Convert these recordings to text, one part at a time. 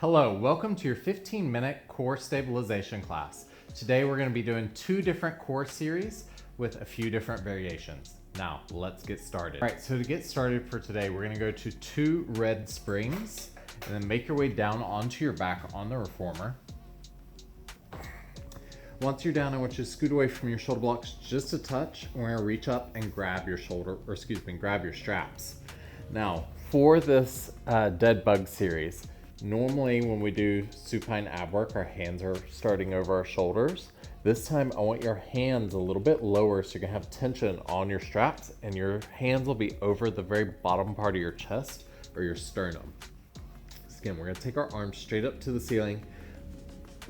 Hello, welcome to your 15-minute core stabilization class. Today we're going to be doing 2 different core series with a few different variations. Now, let's get started. All right, so to get started for today, we're going to go to 2 red springs and then make your way down onto your back on the reformer. Once you're down, I want you to scoot away from your shoulder blocks just a touch. We're going to reach up and grab your grab your straps. Now, for this dead bug series, normally when we do supine ab work, our hands are starting over our shoulders. This time I want your hands a little bit lower so you're gonna have tension on your straps and your hands will be over the very bottom part of your chest or your sternum. So again, we're gonna take our arms straight up to the ceiling,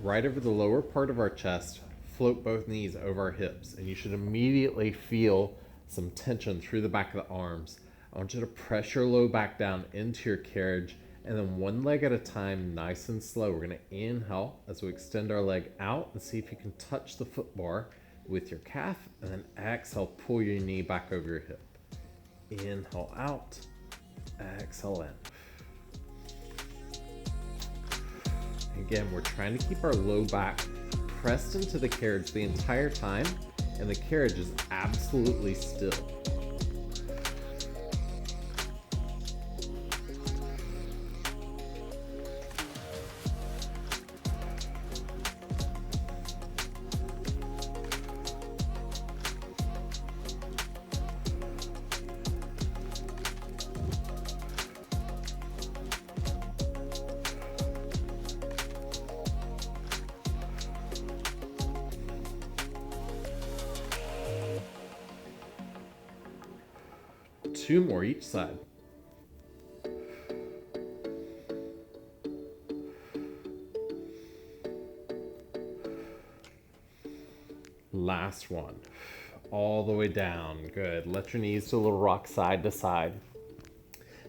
right over the lower part of our chest, float both knees over our hips, and you should immediately feel some tension through the back of the arms. I want you to press your low back down into your carriage, and then one leg at a time, nice and slow. We're gonna inhale as we extend our leg out and see if you can touch the foot bar with your calf, and then exhale, pull your knee back over your hip. Inhale out, exhale in. Again, we're trying to keep our low back pressed into the carriage the entire time, and the carriage is absolutely still. Two more each side. Last one. All the way down. Good. Let your knees do a little rock side to side.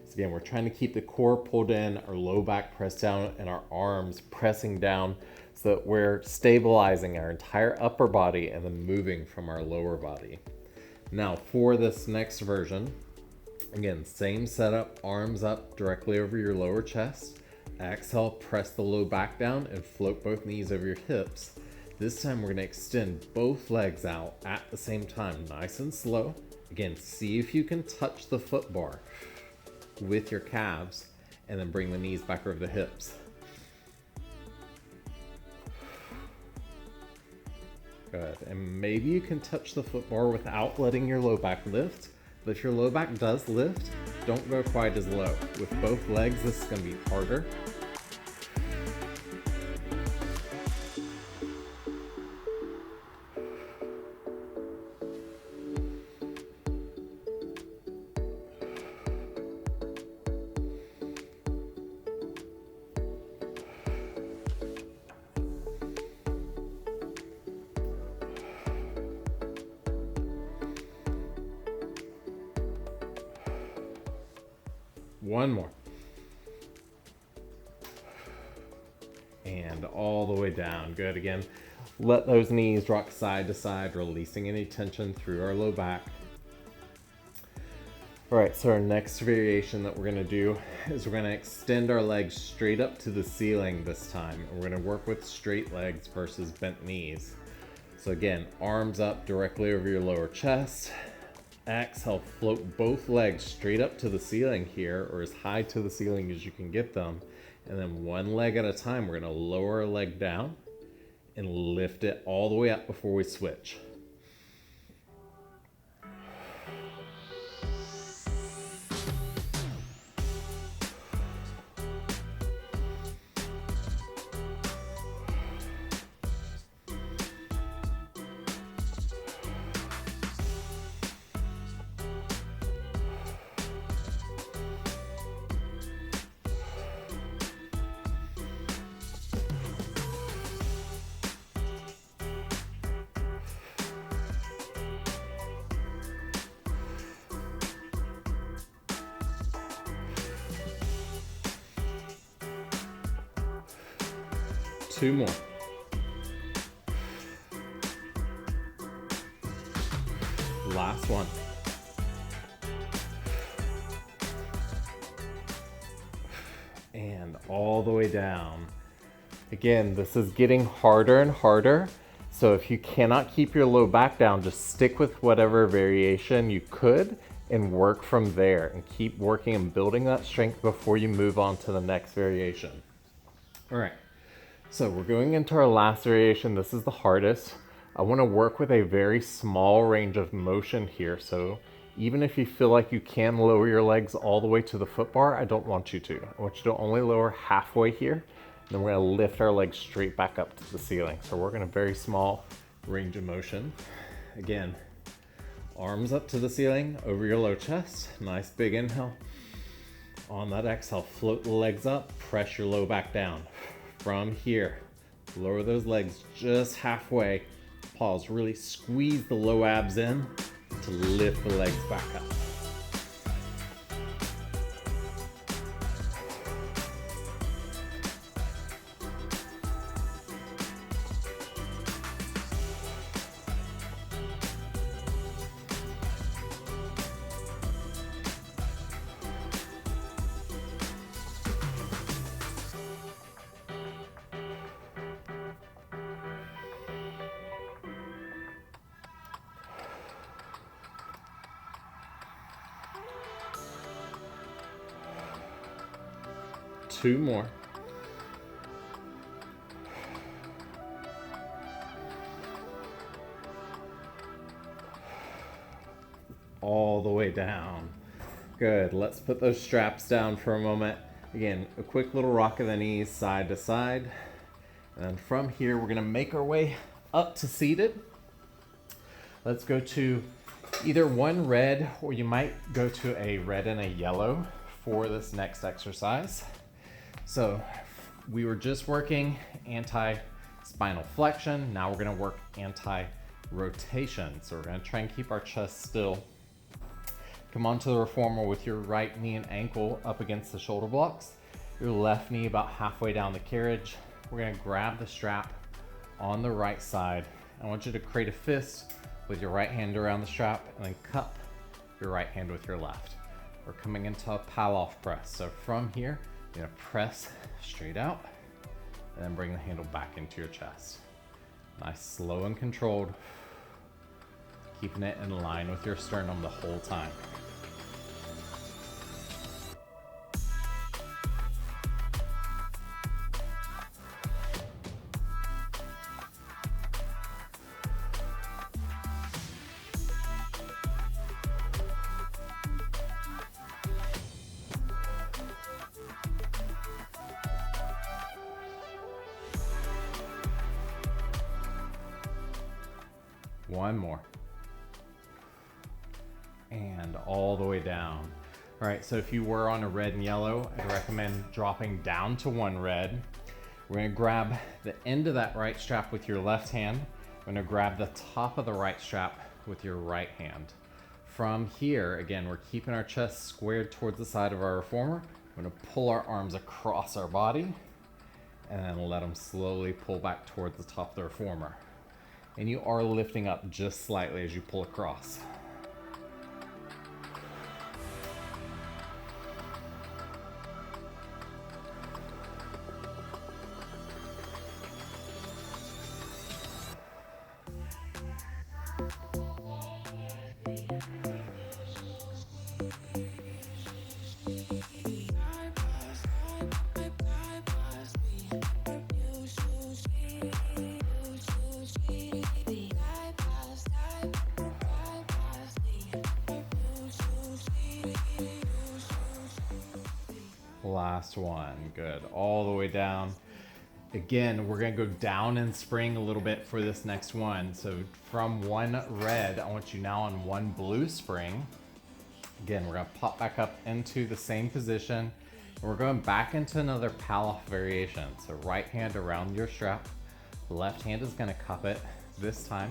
So again, we're trying to keep the core pulled in, our low back pressed down, and our arms pressing down so that we're stabilizing our entire upper body and then moving from our lower body. Now, for this next version, again, same setup, arms up directly over your lower chest. Exhale, press the low back down and float both knees over your hips. This time we're gonna extend both legs out at the same time, nice and slow. Again, see if you can touch the foot bar with your calves and then bring the knees back over the hips. Good, and maybe you can touch the foot bar without letting your low back lift. But if your low back does lift, don't go quite as low. With both legs, this is going to be harder. One more. And all the way down. Good. Again, let those knees rock side to side, releasing any tension through our low back. All right, so our next variation that we're gonna do is we're gonna extend our legs straight up to the ceiling this time. And we're gonna work with straight legs versus bent knees. So again, arms up directly over your lower chest. Exhale, float both legs straight up to the ceiling here, or as high to the ceiling as you can get them. And then one leg at a time, we're gonna lower our leg down and lift it all the way up before we switch. Two more. Last one. And all the the way down. Again, this is getting harder and harder. So if you cannot keep your low back down, just stick with whatever variation you could and work from there and keep working and building that strength before you move on to the next variation. All right, so we're going into our last variation. This is the hardest. I want to work with a very small range of motion here. So even if you feel like you can lower your legs all the way to the foot bar, I don't want you to. I want you to only lower halfway here. Then we're going to lift our legs straight back up to the ceiling. So we're going to very small range of motion. Again, arms up to the ceiling over your low chest. Nice big inhale. On that exhale, float the legs up, press your low back down. From here, lower those legs just halfway. Pause, really squeeze the low abs in to lift the legs back up. Two more. All the way down. Good. Let's put those straps down for a moment. Again, a quick little rock of the knees side to side. And from here, we're going to make our way up to seated. Let's go to either one red, or you might go to a red and a yellow for this next exercise. So we were just working anti-spinal flexion. Now we're going to work anti-rotation. So we're going to try and keep our chest still. Come onto the reformer with your right knee and ankle up against the shoulder blocks. Your left knee about halfway down the carriage. We're going to grab the strap on the right side. I want you to create a fist with your right hand around the strap and then cup your right hand with your left. We're coming into a Pallof Press. So from here, you're gonna press straight out and then bring the handle back into your chest. Nice, slow and controlled, keeping it in line with your sternum the whole time. One more. And all the way down. All right, so if you were on a red and yellow, I'd recommend dropping down to one red. We're gonna grab the end of that right strap with your left hand. We're gonna grab the top of the right strap with your right hand. From here, again, we're keeping our chest squared towards the side of our reformer. We're gonna pull our arms across our body and then let them slowly pull back towards the top of the reformer. And you are lifting up just slightly as you pull across. Last one, good, all the way down. Again, we're gonna go down and spring a little bit for this next one. So from one red, I want you now on one blue spring. Again, we're gonna pop back up into the same position. And we're going back into another Pallof variation. So right hand around your strap, left hand is gonna cup it. This time,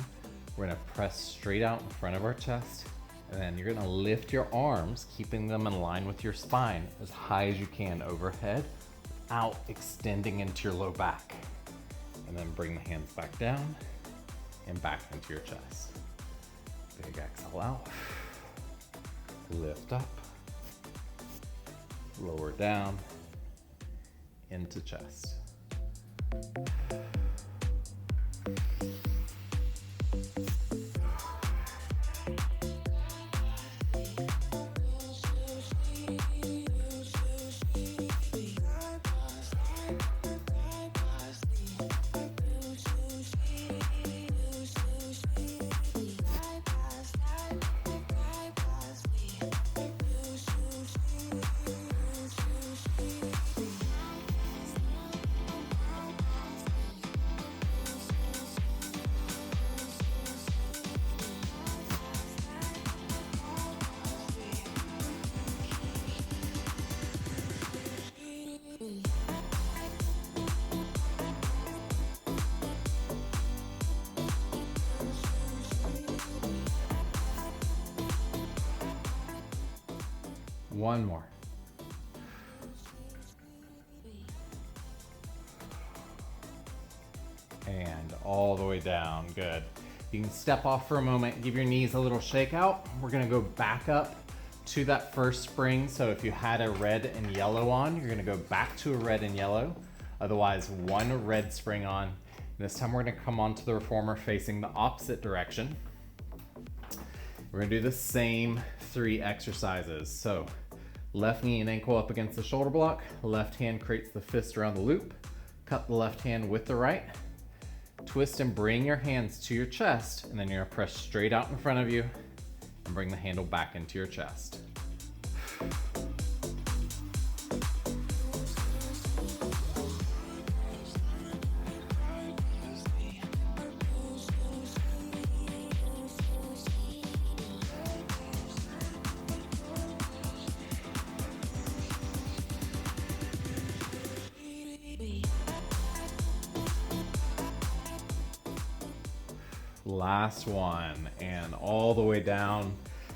we're gonna press straight out in front of our chest. And then you're gonna lift your arms, keeping them in line with your spine as high as you can overhead, without extending into your low back. And then bring the hands back down and back into your chest. Big exhale out. Lift up. Lower down. into chest. One more. And all the way down, good. You can step off for a moment, give your knees a little shake out. We're gonna go back up to that first spring. So if you had a red and yellow on, you're gonna go back to a red and yellow. Otherwise, one red spring on. This time we're gonna come onto the reformer facing the opposite direction. We're gonna do the same 3 exercises. So left knee and ankle up against the shoulder block. Left hand creates the fist around the loop. Cut the left hand with the right. Twist and bring your hands to your chest, and then you're gonna press straight out in front of you and bring the handle back into your chest. Last one, and all the way down.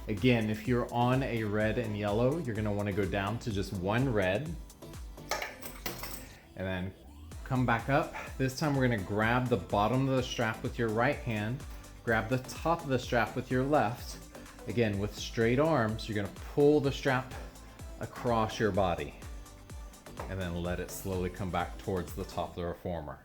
Again, if you're on a red and yellow, you're gonna wanna go down to just one red, and then come back up. This time we're gonna grab the bottom of the strap with your right hand, grab the top of the strap with your left. Again, with straight arms, you're gonna pull the strap across your body, and then let it slowly come back towards the top of the reformer.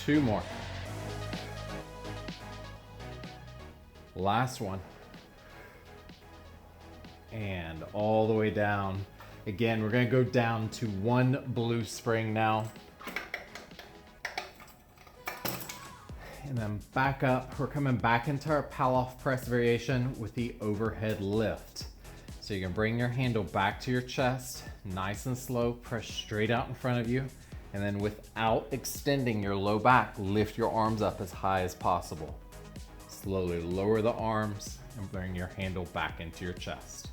Two more. Last one. And all the way down. Again, we're gonna go down to one blue spring now. And then back up. We're coming back into our Pallof Press variation with the overhead lift. So you can bring your handle back to your chest, nice and slow, press straight out in front of you. And then without extending your low back, lift your arms up as high as possible. Slowly lower the arms and bring your handle back into your chest.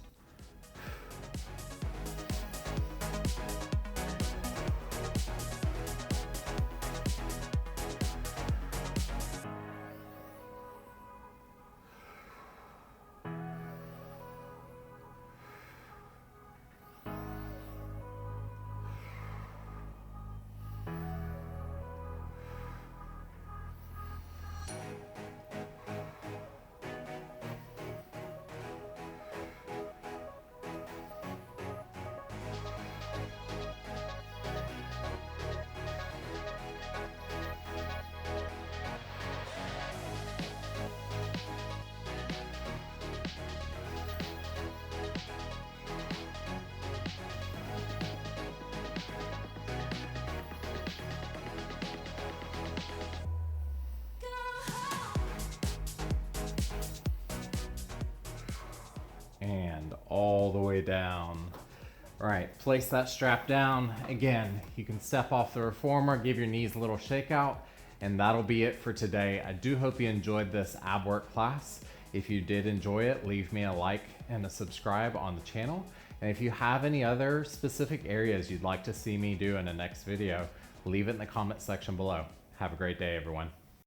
And all the way down. All right, place that strap down. Again, you can step off the reformer, give your knees a little shake out, and that'll be it for today. I do hope you enjoyed this ab work class. If you did enjoy it, leave me a like and a subscribe on the channel. And if you have any other specific areas you'd like to see me do in the next video, leave it in the comment section below. Have a great day, everyone.